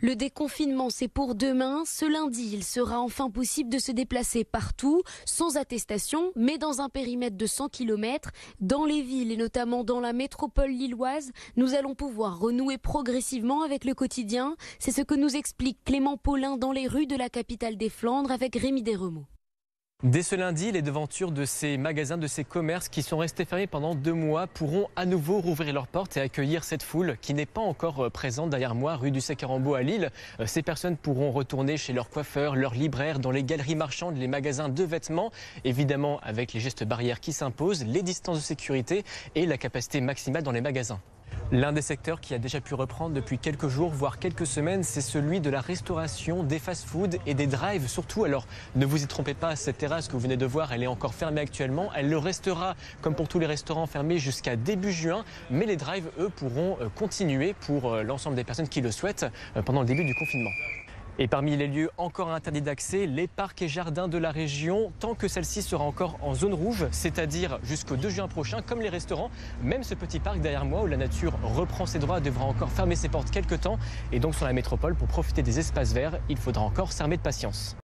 Le déconfinement, c'est pour demain. Ce lundi, il sera enfin possible de se déplacer partout, sans attestation, mais dans un périmètre de 100 km. Dans les villes et notamment dans la métropole lilloise, nous allons pouvoir renouer progressivement avec le quotidien. C'est ce que nous explique Clément Paulin dans les rues de la capitale des Flandres avec Rémi Desremaux. Dès ce lundi, les devantures de ces magasins, de ces commerces qui sont restés fermés pendant 2 mois pourront à nouveau rouvrir leurs portes et accueillir cette foule qui n'est pas encore présente derrière moi, rue du Sac-à-Rambaud à Lille. Ces personnes pourront retourner chez leurs coiffeurs, leurs libraires, dans les galeries marchandes, les magasins de vêtements, évidemment avec les gestes barrières qui s'imposent, les distances de sécurité et la capacité maximale dans les magasins. L'un des secteurs qui a déjà pu reprendre depuis quelques jours, voire quelques semaines, c'est celui de la restauration, des fast-foods et des drives surtout. Alors ne vous y trompez pas, cette terrasse que vous venez de voir, elle est encore fermée actuellement. Elle le restera, comme pour tous les restaurants, fermée jusqu'à début juin. Mais les drives, eux, pourront continuer pour l'ensemble des personnes qui le souhaitent pendant le début du confinement. Et parmi les lieux encore interdits d'accès, les parcs et jardins de la région, tant que celle-ci sera encore en zone rouge, c'est-à-dire jusqu'au 2 juin prochain, comme les restaurants. Même ce petit parc derrière moi où la nature reprend ses droits devra encore fermer ses portes quelques temps. Et donc sur la métropole, pour profiter des espaces verts, il faudra encore s'armer de patience.